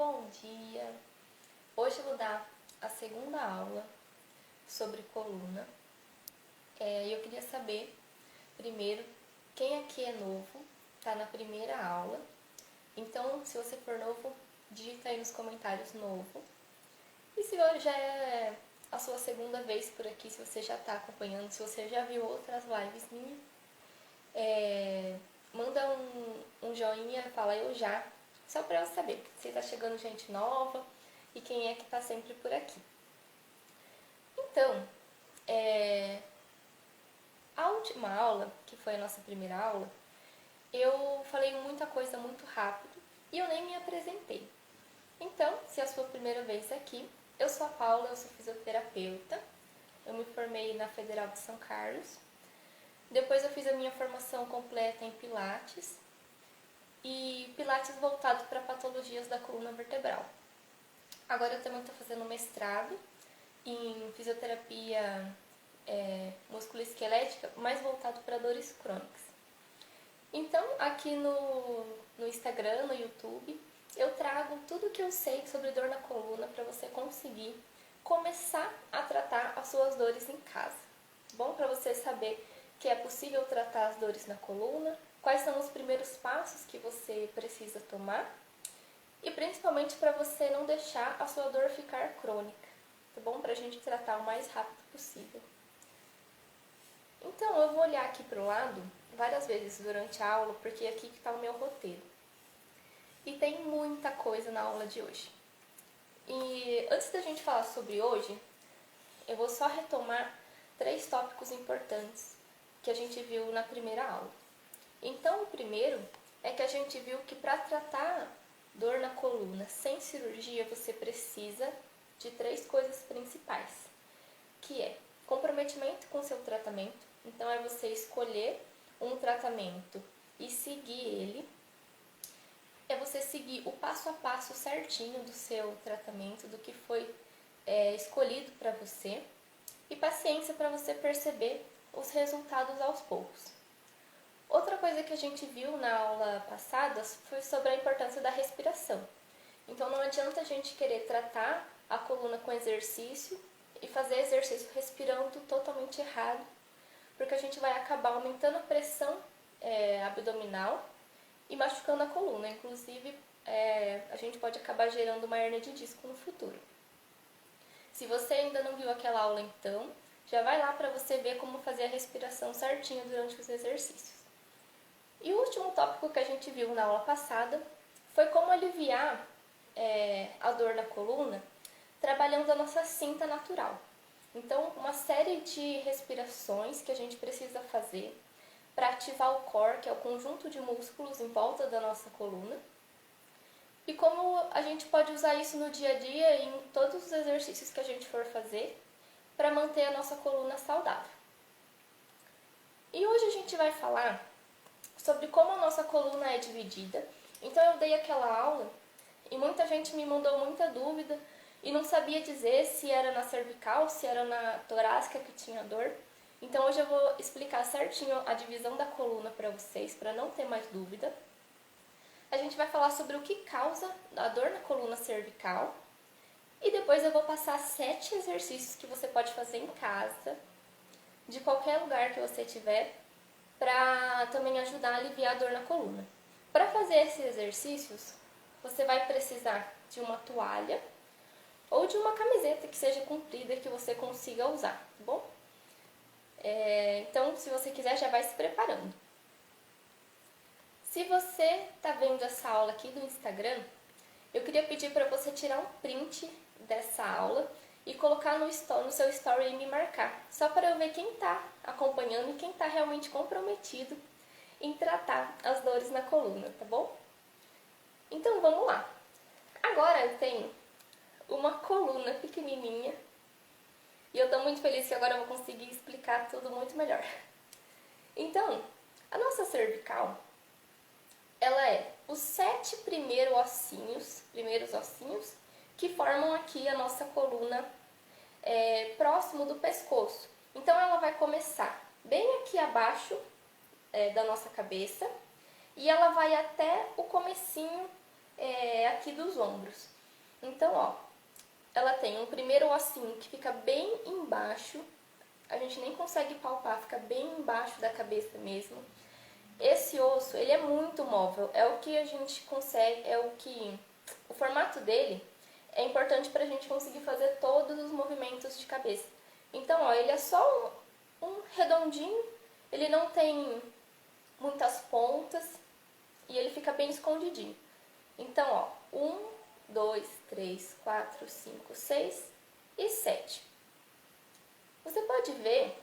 Bom dia! Hoje eu vou dar a segunda aula sobre coluna. Eu queria saber, primeiro, quem aqui é novo, tá na primeira aula. Então, se você for novo, digita aí nos comentários novo. E se já é a sua segunda vez por aqui, se você já está acompanhando, se você já viu outras lives minhas, manda um joinha, fala eu já, só para eu saber se está chegando gente nova e quem é que está sempre por aqui. Então, a última aula, que foi a nossa primeira aula, eu falei muita coisa muito rápido e eu nem me apresentei. Então, se é a sua primeira vez aqui, eu sou a Paula, eu sou fisioterapeuta, eu me formei na Federal de São Carlos. Depois eu fiz a minha formação completa em Pilates e Pilates voltado para patologias da coluna vertebral. Agora eu também estou fazendo mestrado em fisioterapia musculoesquelética, mais voltado para dores crônicas. Então, aqui no Instagram, no YouTube, eu trago tudo que eu sei sobre dor na coluna para você conseguir começar a tratar as suas dores em casa. Bom, para você saber que é possível tratar as dores na coluna, quais são os primeiros passos que você precisa tomar e principalmente para você não deixar a sua dor ficar crônica, tá bom? Para a gente tratar o mais rápido possível. Então, eu vou olhar aqui para o lado várias vezes durante a aula, porque aqui que está o meu roteiro. E tem muita coisa na aula de hoje. E antes da gente falar sobre hoje, eu vou só retomar 3 tópicos importantes que a gente viu na primeira aula. Então, o primeiro é que a gente viu que para tratar dor na coluna sem cirurgia, você precisa de 3 coisas principais, que é comprometimento com o seu tratamento. Então, é você escolher um tratamento e seguir ele. É você seguir o passo a passo certinho do seu tratamento, do que foi escolhido para você. E paciência para você perceber os resultados aos poucos. Outra coisa que a gente viu na aula passada foi sobre a importância da respiração. Então não adianta a gente querer tratar a coluna com exercício e fazer exercício respirando totalmente errado, porque a gente vai acabar aumentando a pressão abdominal e machucando a coluna. Inclusive, a gente pode acabar gerando uma hérnia de disco no futuro. Se você ainda não viu aquela aula, então, já vai lá para você ver como fazer a respiração certinho durante os exercícios. E o último tópico que a gente viu na aula passada foi como aliviar a dor na coluna trabalhando a nossa cinta natural. Então, uma série de respirações que a gente precisa fazer para ativar o core, que é o conjunto de músculos em volta da nossa coluna, e como a gente pode usar isso no dia a dia e em todos os exercícios que a gente for fazer para manter a nossa coluna saudável. E hoje a gente vai falar sobre como a nossa coluna é dividida. Então eu dei aquela aula e muita gente me mandou muita dúvida e não sabia dizer se era na cervical, se era na torácica que tinha dor. Então hoje eu vou explicar certinho a divisão da coluna para vocês, para não ter mais dúvida. A gente vai falar sobre o que causa a dor na coluna cervical. E depois eu vou passar 7 exercícios que você pode fazer em casa, de qualquer lugar que você tiver, para também ajudar a aliviar a dor na coluna. Para fazer esses exercícios, você vai precisar de uma toalha ou de uma camiseta que seja comprida e que você consiga usar, tá bom? Então, se você quiser, já vai se preparando. Se você está vendo essa aula aqui do Instagram, eu queria pedir para você tirar um print dessa aula e colocar no seu story e me marcar, só para eu ver quem está acompanhando e quem está realmente comprometido em tratar as dores na coluna, tá bom? Então vamos lá. Agora eu tenho uma coluna pequenininha e eu estou muito feliz que agora eu vou conseguir explicar tudo muito melhor. Então, a nossa cervical, ela é os 7 primeiros ossinhos que formam aqui a nossa coluna próximo do pescoço. Então ela vai começar bem aqui abaixo da nossa cabeça e ela vai até o comecinho aqui dos ombros. Então, ó, ela tem um primeiro ossinho que fica bem embaixo, a gente nem consegue palpar, fica bem embaixo da cabeça mesmo. Esse osso, ele é muito móvel, é o que a gente consegue, o formato dele é importante para a gente conseguir fazer todos os movimentos de cabeça. Então, ó, ele é só um redondinho, ele não tem muitas pontas e ele fica bem escondidinho. Então, ó, 1, 2, 3, 4, 5, 6 e 7. Você pode ver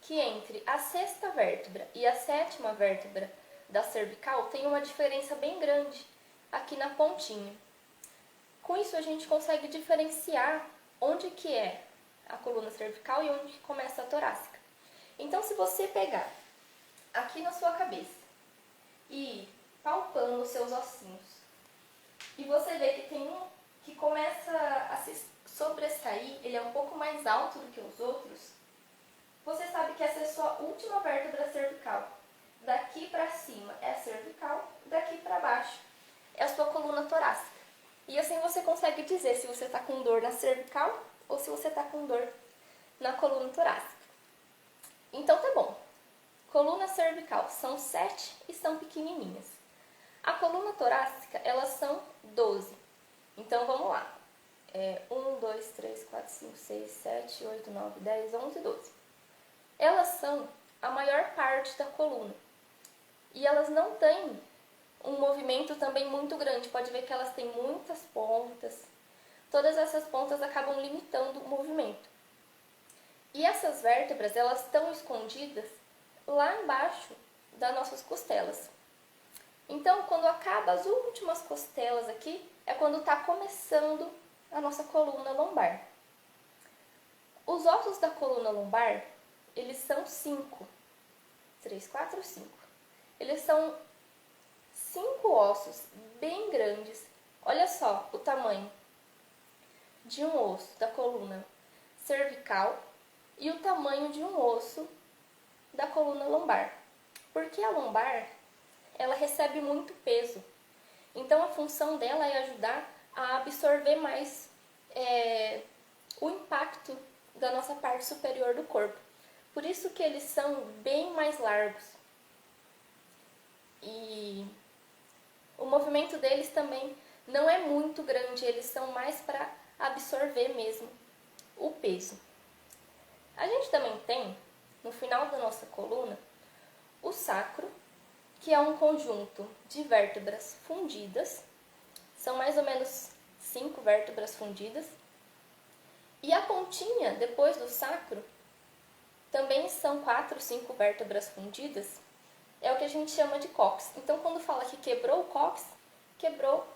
que entre a sexta vértebra e a sétima vértebra da cervical tem uma diferença bem grande aqui na pontinha. Com isso a gente consegue diferenciar onde que é a coluna cervical e onde que começa a torácica. Então, se você pegar aqui na sua cabeça e ir palpando os seus ossinhos, e você vê que tem um que começa a se sobressair, ele é um pouco mais alto do que os outros, você sabe que essa é a sua última vértebra cervical. Daqui para cima é a cervical, daqui para baixo é a sua coluna torácica. E assim você consegue dizer se você está com dor na cervical ou se você está com dor na coluna torácica. Então tá bom. Coluna cervical são 7 e são pequenininhas. A coluna torácica, elas são 12. Então vamos lá. 1, 2, 3, 4, 5, 6, 7, 8, 9, 10, 11, 12. Elas são a maior parte da coluna. E elas não têm um movimento também muito grande. Pode ver que elas têm muitas pontas. Todas essas pontas acabam limitando o movimento. E essas vértebras, elas estão escondidas lá embaixo das nossas costelas. Então, quando acaba as últimas costelas aqui, é quando está começando a nossa coluna lombar. Os ossos da coluna lombar, eles são 5. 3, 4, 5. Eles são 5 ossos bem grandes. Olha só o tamanho de um osso da coluna cervical e o tamanho de um osso da coluna lombar. Porque a lombar, ela recebe muito peso. Então, a função dela é ajudar a absorver mais o impacto da nossa parte superior do corpo. Por isso que eles são bem mais largos. E o movimento deles também não é muito grande, eles são mais para absorver mesmo o peso. A gente também tem, no final da nossa coluna, o sacro, que é um conjunto de vértebras fundidas. São mais ou menos 5 vértebras fundidas. E a pontinha, depois do sacro, também são 4, 5 vértebras fundidas. É o que a gente chama de cóccix. Então, quando fala que quebrou o cóccix, quebrou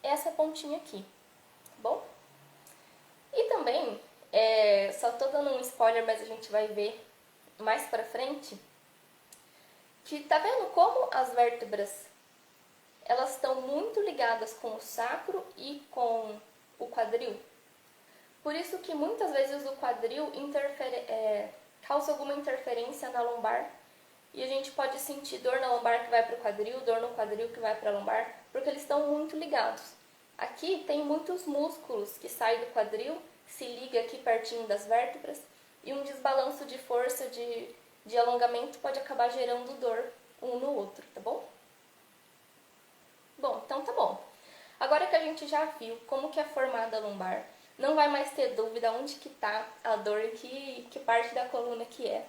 essa pontinha aqui. Bom? E também, só tô dando um spoiler, mas a gente vai ver mais pra frente, que tá vendo como as vértebras, elas estão muito ligadas com o sacro e com o quadril? Por isso que muitas vezes o quadril causa alguma interferência na lombar e a gente pode sentir dor na lombar que vai para o quadril, dor no quadril que vai para a lombar, porque eles estão muito ligados. Aqui tem muitos músculos que saem do quadril, se liga aqui pertinho das vértebras e um desbalanço de força de alongamento pode acabar gerando dor um no outro, tá bom? Bom, então tá bom. Agora que a gente já viu como que é formada a lombar, não vai mais ter dúvida onde que tá a dor e que parte da coluna que é.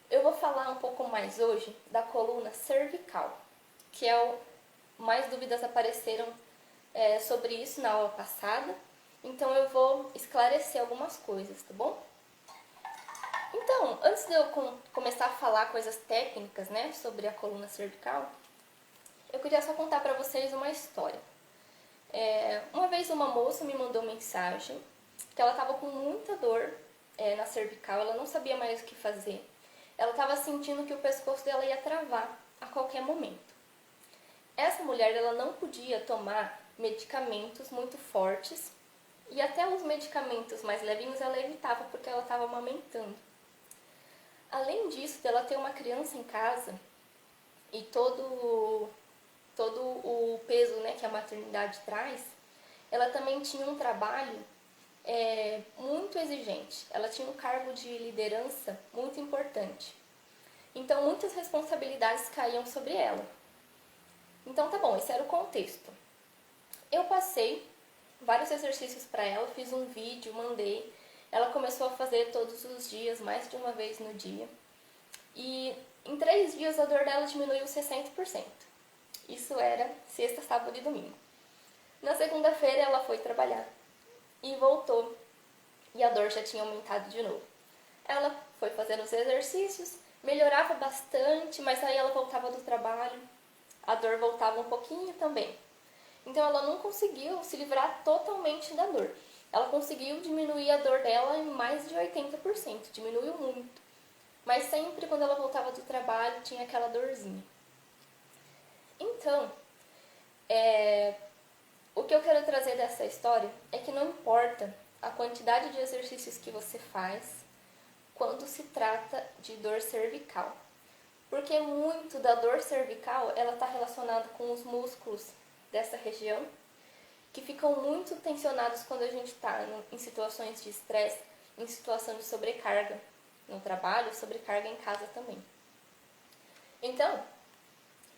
Eu vou falar um pouco mais hoje da coluna cervical, que mais dúvidas apareceram sobre isso na aula passada, então eu vou esclarecer algumas coisas, tá bom? Então, antes de eu começar a falar coisas técnicas, né, sobre a coluna cervical, eu queria só contar para vocês uma história. Uma vez uma moça me mandou mensagem que ela estava com muita dor na cervical, ela não sabia mais o que fazer. Ela estava sentindo que o pescoço dela ia travar a qualquer momento. Essa mulher, ela não podia tomar medicamentos muito fortes e até os medicamentos mais levinhos ela evitava porque ela estava amamentando. Além disso, dela ter uma criança em casa e todo todo o peso, né, que a maternidade traz, ela também tinha um trabalho muito exigente. Ela tinha um cargo de liderança muito importante. Então, muitas responsabilidades caíam sobre ela. Então, tá bom, esse era o contexto. Eu passei vários exercícios para ela, fiz um vídeo, mandei. Ela começou a fazer todos os dias, mais de uma vez no dia. E em 3 dias a dor dela diminuiu 60%. Isso era sexta, sábado e domingo. Na segunda-feira ela foi trabalhar e voltou. E a dor já tinha aumentado de novo. Ela foi fazendo os exercícios, melhorava bastante, mas aí ela voltava do trabalho, a dor voltava um pouquinho também. Então ela não conseguiu se livrar totalmente da dor. Ela conseguiu diminuir a dor dela em mais de 80%, diminuiu muito. Mas sempre quando ela voltava do trabalho tinha aquela dorzinha. Então, o que eu quero trazer dessa história é que não importa a quantidade de exercícios que você faz quando se trata de dor cervical. Porque muito da dor cervical ela está relacionada com os músculos dessa região, que ficam muito tensionados quando a gente está em situações de estresse, em situação de sobrecarga no trabalho, sobrecarga em casa também. Então,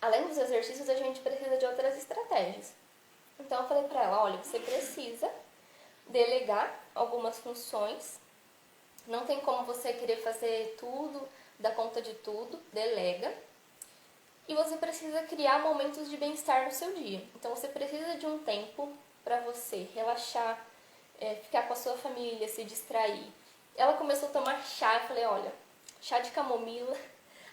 além dos exercícios, a gente precisa de outras estratégias. Então, eu falei para ela, olha, você precisa delegar algumas funções. Não tem como você querer fazer tudo, dar conta de tudo, delega. E você precisa criar momentos de bem-estar no seu dia. Então, você precisa de um tempo para você relaxar, ficar com a sua família, se distrair. Ela começou a tomar chá, eu falei, olha, chá de camomila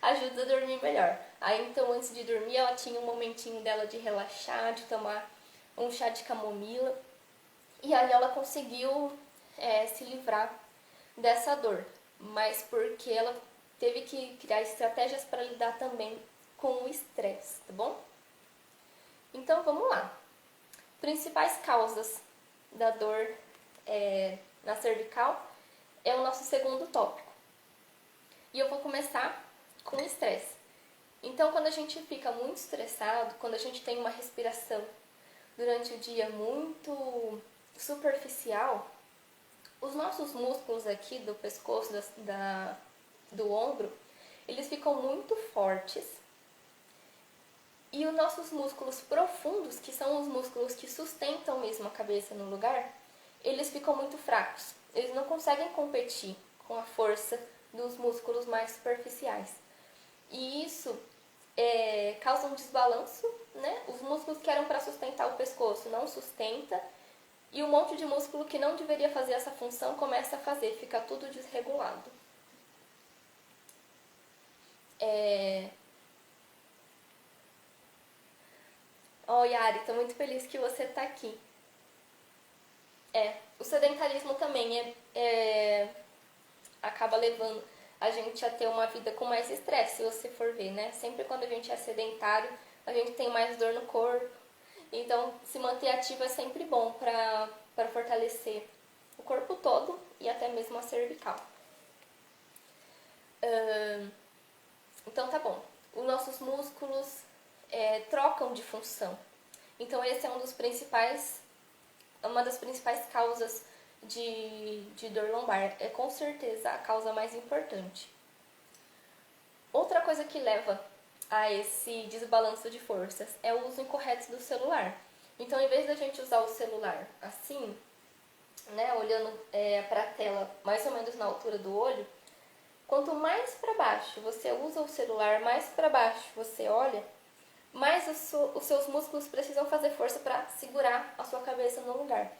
ajuda a dormir melhor. Aí, então, antes de dormir, ela tinha um momentinho dela de relaxar, de tomar um chá de camomila. E aí ela conseguiu se livrar dessa dor, mas porque ela teve que criar estratégias para lidar também com o estresse, tá bom? Então vamos lá. Principais causas da dor na cervical é o nosso segundo tópico. E eu vou começar com o estresse. Então, quando a gente fica muito estressado, quando a gente tem uma respiração durante o dia muito superficial, os nossos músculos aqui do pescoço, do ombro, eles ficam muito fortes. E os nossos músculos profundos, que são os músculos que sustentam mesmo a cabeça no lugar, eles ficam muito fracos. Eles não conseguem competir com a força dos músculos mais superficiais. E isso causa um desbalanço, né? Os músculos que eram para sustentar o pescoço não sustenta. E um monte de músculo que não deveria fazer essa função começa a fazer, fica tudo desregulado. Yari, tô muito feliz que você tá aqui. O sedentarismo também acaba levando a gente a ter uma vida com mais estresse, se você for ver, né? Sempre quando a gente é sedentário, a gente tem mais dor no corpo. Então, se manter ativo é sempre bom para fortalecer o corpo todo e até mesmo a cervical. Então, tá bom. Os nossos músculos trocam de função. Então, esse é uma das principais causas de dor lombar. É com certeza a causa mais importante. Outra coisa que leva a esse desbalanço de forças é o uso incorreto do celular. Então, em vez da gente usar o celular assim, né, olhando para a tela mais ou menos na altura do olho, quanto mais para baixo você usa o celular, mais para baixo você olha, mais os seus músculos precisam fazer força para segurar a sua cabeça no lugar.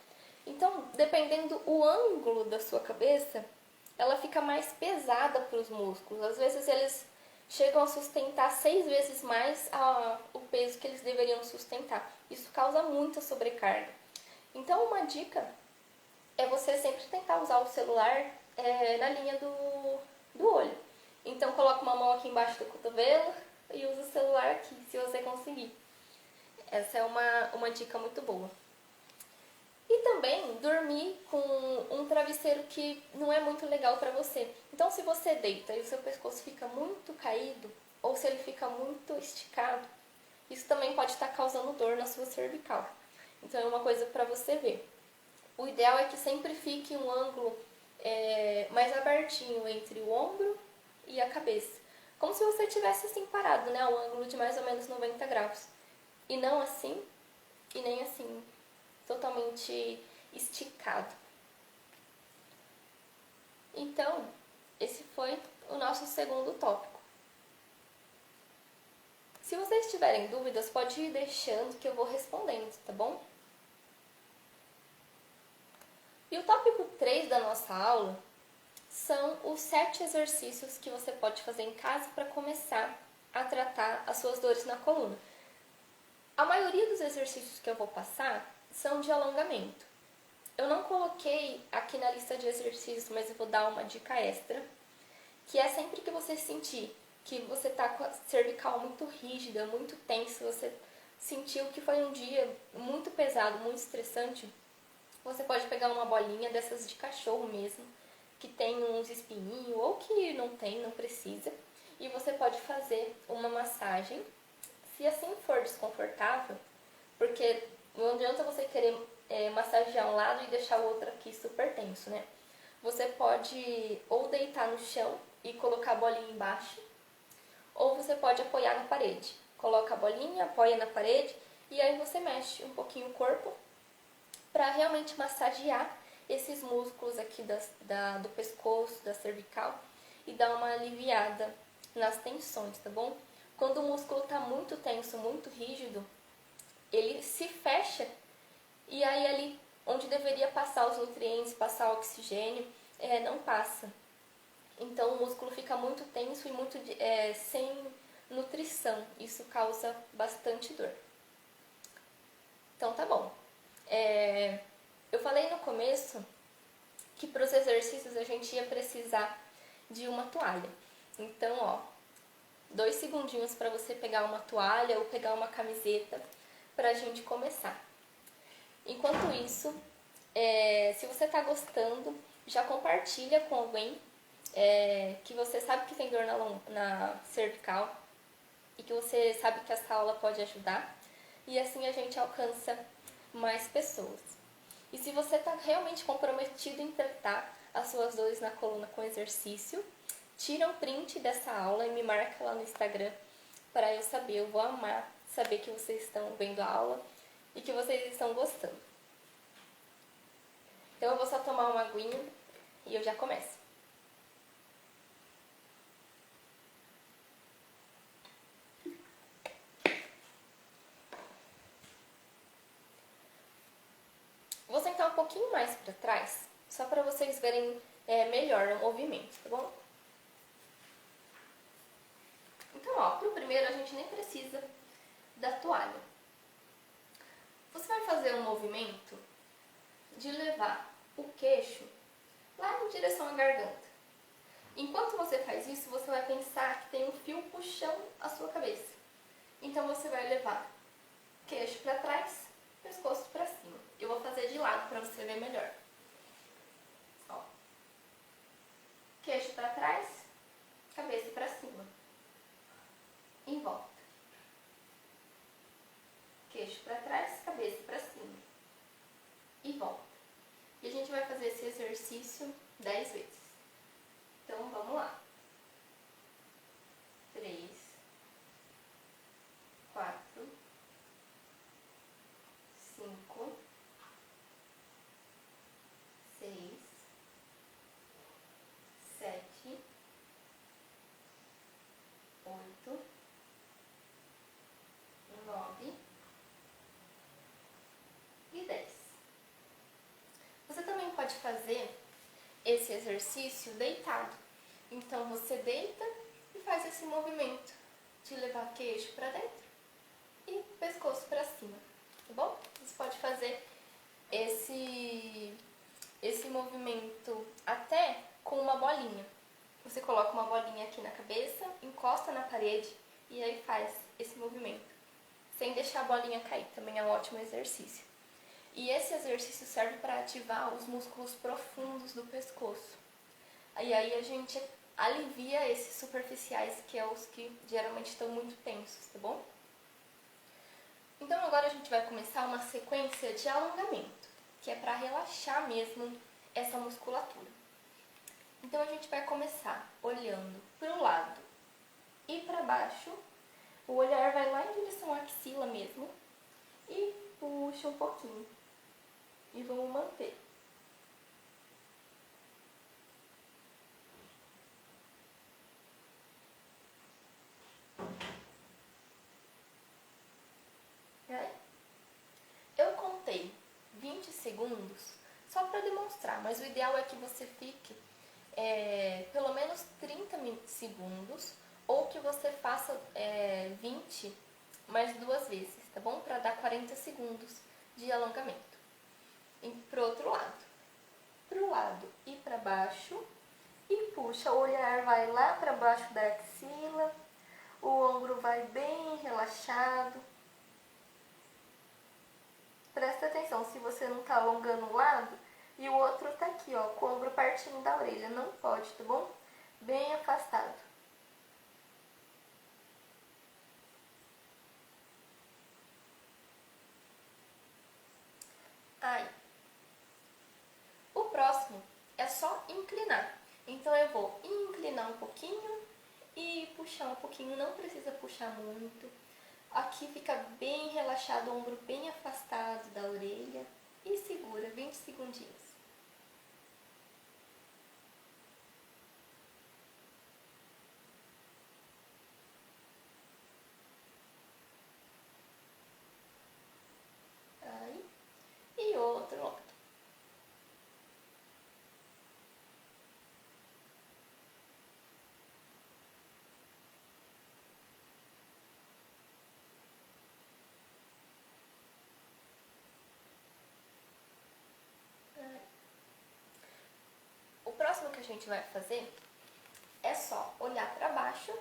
Então, dependendo do ângulo da sua cabeça, ela fica mais pesada para os músculos. Às vezes eles chegam a sustentar 6 vezes mais o peso que eles deveriam sustentar. Isso causa muita sobrecarga. Então, uma dica é você sempre tentar usar o celular na linha do olho. Então, coloca uma mão aqui embaixo do cotovelo e usa o celular aqui, se você conseguir. Essa é uma dica muito boa. E também dormir com um travesseiro que não é muito legal para você. Então, se você deita e o seu pescoço fica muito caído, ou se ele fica muito esticado, isso também pode estar causando dor na sua cervical. Então é uma coisa para você ver. O ideal é que sempre fique um ângulo mais abertinho entre o ombro e a cabeça. Como se você estivesse assim parado, né? Um ângulo de mais ou menos 90 graus. E não assim, e nem assim, totalmente esticado. Então, esse foi o nosso segundo tópico. Se vocês tiverem dúvidas, pode ir deixando que eu vou respondendo, tá bom? E o tópico 3 da nossa aula são os 7 exercícios que você pode fazer em casa para começar a tratar as suas dores na coluna. A maioria dos exercícios que eu vou passar são de alongamento. Eu não coloquei aqui na lista de exercícios, mas eu vou dar uma dica extra, que é sempre que você sentir que você está com a cervical muito rígida, muito tensa, você sentiu que foi um dia muito pesado, muito estressante, você pode pegar uma bolinha dessas de cachorro mesmo, que tem uns espinhinhos ou que não tem, não precisa, e você pode fazer uma massagem. Se assim for desconfortável, porque não adianta você querer massagear um lado e deixar o outro aqui super tenso, né? Você pode ou deitar no chão e colocar a bolinha embaixo, ou você pode apoiar na parede. Coloca a bolinha, apoia na parede e aí você mexe um pouquinho o corpo para realmente massagear esses músculos aqui do pescoço, da cervical e dar uma aliviada nas tensões, tá bom? Quando o músculo está muito tenso, muito rígido, ele se fecha e aí ali onde deveria passar os nutrientes, passar o oxigênio, não passa. Então o músculo fica muito tenso e muito sem nutrição. Isso causa bastante dor. Então tá bom. Eu falei no começo que para os exercícios a gente ia precisar de uma toalha. Então, ó, 2 segundinhos para você pegar uma toalha ou pegar uma camiseta para a gente começar. Enquanto isso, se você está gostando, já compartilha com alguém que você sabe que tem dor na cervical e que você sabe que essa aula pode ajudar. E assim a gente alcança mais pessoas. E se você está realmente comprometido em tratar as suas dores na coluna com exercício, tira um print dessa aula e me marca lá no Instagram para eu saber. Eu vou amar saber que vocês estão vendo a aula e que vocês estão gostando. Então eu vou só tomar uma aguinha e eu já começo. Vou sentar um pouquinho mais para trás, só para vocês verem melhor o movimento, tá bom? Então, ó, pro primeiro a gente nem precisa da toalha. Você vai fazer um movimento de levar o queixo lá em direção à garganta. Enquanto você faz isso, você vai pensar que tem um fio puxando a sua cabeça. Então você vai levar queixo para trás, pescoço para cima. Eu vou fazer de lado para você ver melhor. Ó. Queixo para trás, cabeça para cima. Em volta. Queixo para trás, cabeça para cima. E volta. E a gente vai fazer esse exercício 10 vezes. Então vamos lá. 3, 4, 5, 6, 7, 8, 9 e 10. Você também pode fazer esse exercício deitado. Então você deita e faz esse movimento de levar queixo para dentro e pescoço para cima, tá bom? Você pode fazer esse movimento até com uma bolinha. Você coloca uma bolinha aqui na cabeça, encosta na parede e aí faz esse movimento, sem deixar a bolinha cair. Também é um ótimo exercício. E esse exercício serve para ativar os músculos profundos do pescoço. E aí a gente alivia esses superficiais, que é os que geralmente estão muito tensos, tá bom? Então agora a gente vai começar uma sequência de alongamento, que é para relaxar mesmo essa musculatura. Então a gente vai começar olhando para o lado e para baixo. O olhar vai lá em direção à axila mesmo e puxa um pouquinho. E vamos manter. Eu contei 20 segundos só para demonstrar, mas o ideal é que você fique pelo menos 30 segundos ou que você faça 20 mais 2 vezes, tá bom? Para dar 40 segundos de alongamento. E pro outro lado. Pro lado e para baixo. E puxa, o olhar vai lá para baixo da axila. O ombro vai bem relaxado. Presta atenção, se você não tá alongando um lado e o outro tá aqui, ó, com o ombro partindo da orelha. Não pode, tá bom? Bem afastado. Aí. O próximo é só inclinar. Então eu vou inclinar um pouquinho e puxar um pouquinho. Não precisa puxar muito. Aqui fica bem relaxado, o ombro bem afastado da orelha. E segura 20 segundinhos. Aí. E outro lado. O próximo que a gente vai fazer é só olhar para baixo,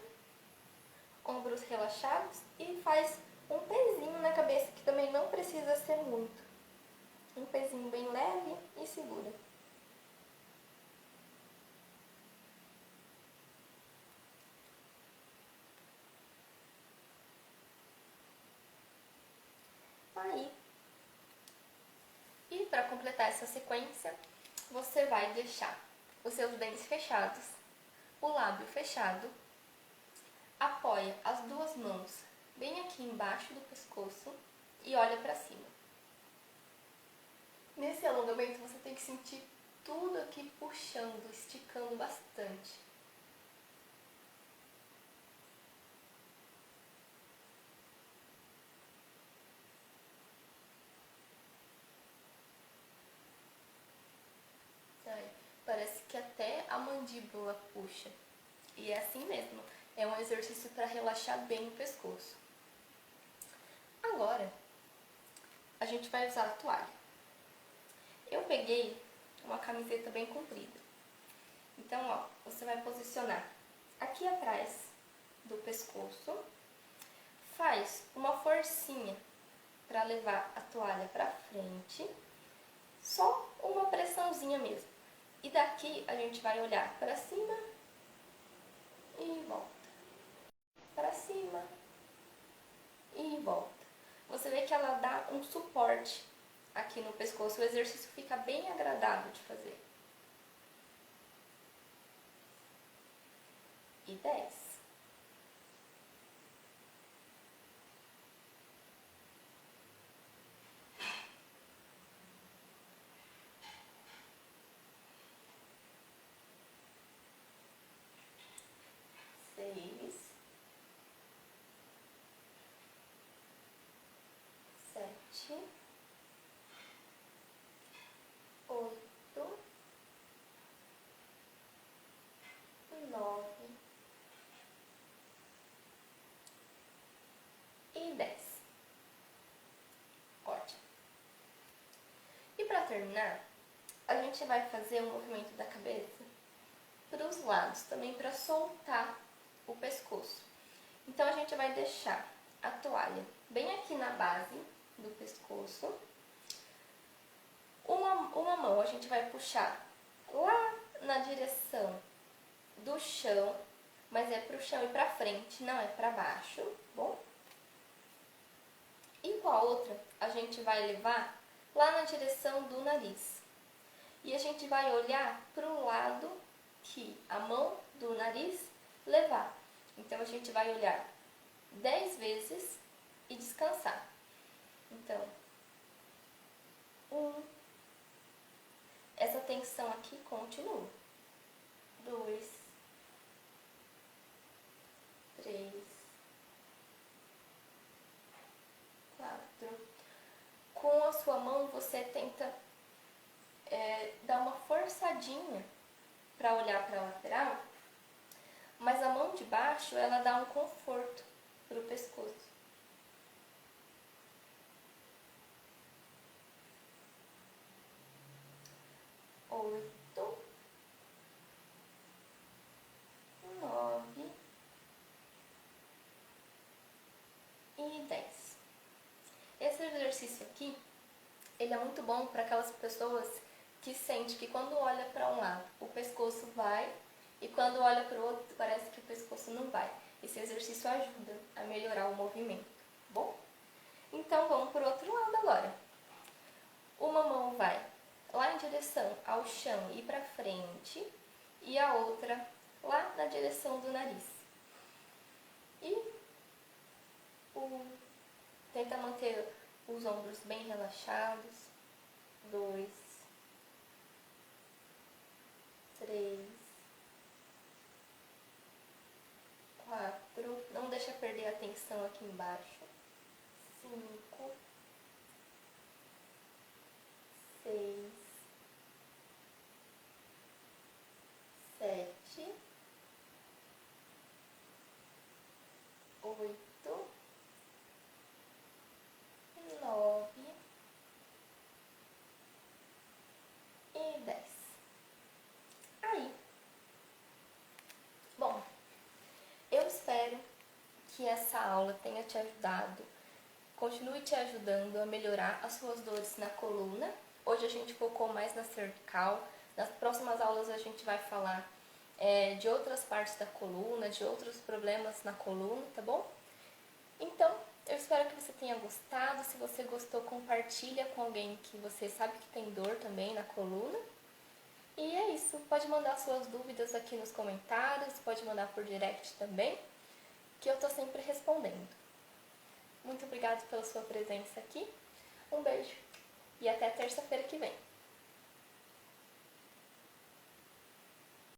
ombros relaxados e faz um pezinho na cabeça, que também não precisa ser muito. Um pezinho bem leve e segura. Aí. E para completar essa sequência, você vai deixar os seus dentes fechados, o lábio fechado, apoia as 2 mãos bem aqui embaixo do pescoço e olha para cima. Nesse alongamento você tem que sentir tudo aqui puxando, esticando bastante. Parece que até a mandíbula puxa. E é assim mesmo. É um exercício para relaxar bem o pescoço. Agora, a gente vai usar a toalha. Eu peguei uma camiseta bem comprida. Então, ó, você vai posicionar aqui atrás do pescoço. Faz uma forcinha para levar a toalha para frente. Só uma pressãozinha mesmo. E daqui a gente vai olhar para cima e volta. Para cima e volta. Você vê que ela dá um suporte aqui no pescoço. O exercício fica bem agradável de fazer. E 10. Sete, 8, 9 e 10. Ótimo. E para terminar, a gente vai fazer um movimento da cabeça para os lados, também para soltar o pescoço. Então a gente vai deixar a toalha bem aqui na base do pescoço. Uma mão a gente vai puxar lá na direção do chão, mas é para o chão e para frente, não é para baixo, bom? E com a outra, a gente vai levar lá na direção do nariz. E a gente vai olhar para o lado que a mão do nariz levar. Então, a gente vai olhar 10 vezes e descansar. Então, 1. Essa tensão aqui continua. 2, 3, 4. Com a sua mão, você tenta dar uma forçadinha para olhar para a lateral, mas a mão de baixo, ela dá um conforto para o pescoço. 8, 9 e 10. Esse exercício aqui, ele é muito bom para aquelas pessoas que sentem que quando olha para um lado, o pescoço vai, e quando olha para o outro, parece que o pescoço não vai. Esse exercício ajuda a melhorar o movimento, tá bom? Então, vamos para o outro lado agora. Uma mão vai lá em direção ao chão e para frente, e a outra lá na direção do nariz. E tenta manter os ombros bem relaxados. 2, 3, 4. Não deixa perder a atenção aqui embaixo. 5, 6, 7, 8, 9 e 10. Aí. Bom, eu espero que essa aula tenha te ajudado, continue te ajudando a melhorar as suas dores na coluna. Hoje a gente focou mais na cervical. Nas próximas aulas a gente vai falar de outras partes da coluna, de outros problemas na coluna, tá bom? Então, eu espero que você tenha gostado. Se você gostou, compartilha com alguém que você sabe que tem dor também na coluna. E é isso. Pode mandar suas dúvidas aqui nos comentários, pode mandar por direct também, que eu tô sempre respondendo. Muito obrigada pela sua presença aqui. Um beijo e até terça-feira que vem.